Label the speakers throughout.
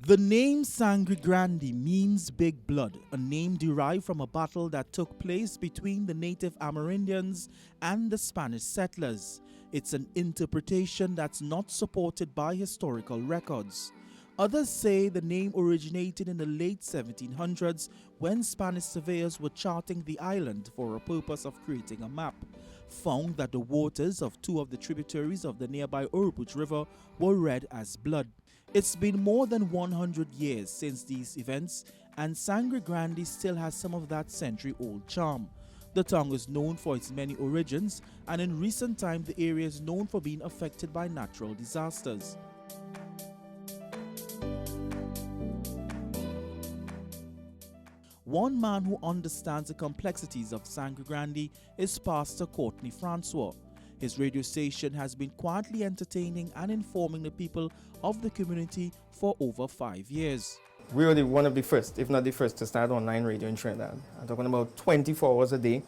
Speaker 1: The name Sangre Grande means big blood, a name derived from a battle that took place between the native Amerindians and the Spanish settlers. It's an interpretation that's not supported by historical records. Others say the name originated in the late 1700s when Spanish surveyors were charting the island for a purpose of creating a map, found that the waters of two of the tributaries of the nearby Urubut River were red as blood. It's been more than 100 years since these events, and Sangre Grande still has some of that century-old charm. The tongue is known for its many origins, and in recent times the area is known for being affected by natural disasters. One man who understands the complexities of Sangre Grande is Pastor Courtney Francois. His radio station has been quietly entertaining and informing the people of the community for over 5 years.
Speaker 2: We were one of the first, if not the first, to start online radio in Trinidad. I'm talking about 24 hours a day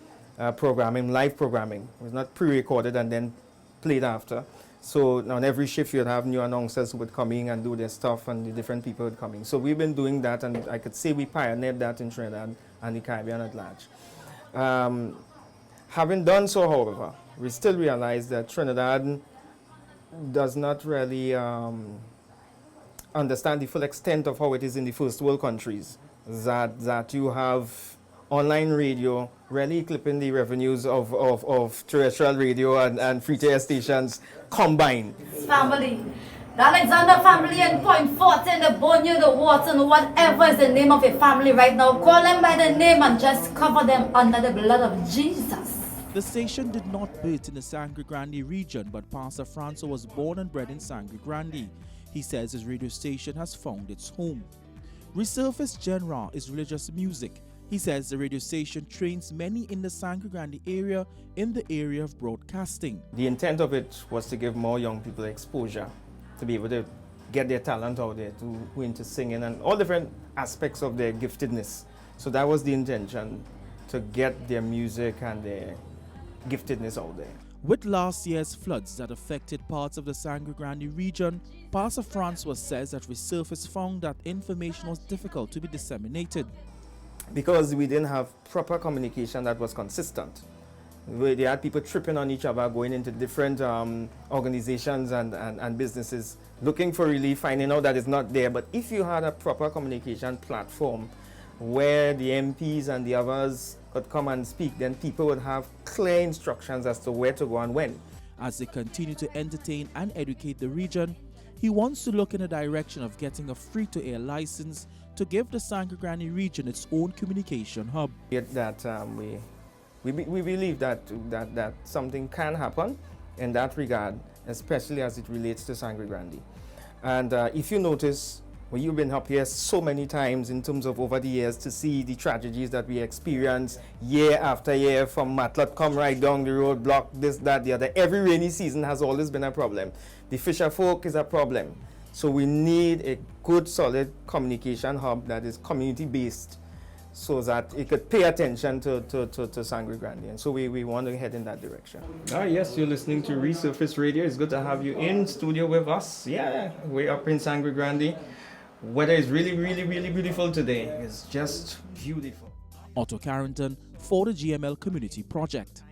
Speaker 2: programming, live programming. It was not pre-recorded and then played after. So on every shift you'd have new announcers who would come in and do their stuff, and the different people would come in. So we've been doing that, and I could say we pioneered that in Trinidad and the Caribbean at large. Having done so, however, we still realize that Trinidad does not really understand the full extent of how it is in the first world countries. That you have online radio really clipping the revenues of terrestrial radio and free-to-air stations combined.
Speaker 3: Family. The Alexander family and Point Fortin, the Bonio, the Watson, whatever is the name of a family right now, call them by the name and just cover them under the blood of Jesus.
Speaker 1: The station did not birth in the Sangre Grande region, but Pastor Francois was born and bred in Sangre Grande. He says his radio station has found its home. Resurface genre is religious music. He says the radio station trains many in the Sangre Grande area in the area of broadcasting.
Speaker 2: The intent of it was to give more young people exposure, to be able to get their talent out there, to go into singing and all different aspects of their giftedness. So that was the intention, to get their music and their giftedness out there.
Speaker 1: With last year's floods that affected parts of the Sangre Grande region, Pastor Francois says that Resurface found that information was difficult to be disseminated.
Speaker 2: Because we didn't have proper communication that was consistent. They had people tripping on each other, going into different organizations and businesses, looking for relief, finding out that it's not there. But if you had a proper communication platform where the MPs and the others could come and speak, then people would have clear instructions as to where to go and when.
Speaker 1: As they continue to entertain and educate the region, he wants to look in the direction of getting a free-to-air license to give the Sangre Grande region its own communication hub.
Speaker 2: That we believe that something can happen in that regard, especially as it relates to Sangre Grande. And if you notice, well, you've been up here so many times in terms of over the years to see the tragedies that we experience year after year, from Matlet come right down the road, block this, that, the other. Every rainy season has always been a problem. The fisher folk is a problem. So we need a good, solid communication hub that is community-based, so that it could pay attention to Sangre Grande. And so we want to head in that direction. Yes, you're listening to Resurface Radio. It's good to have you in studio with us. Yeah, we're up in Sangre Grande. Weather is really, really, really beautiful today. It's just beautiful.
Speaker 1: Otto Carrington for the GML Community Project.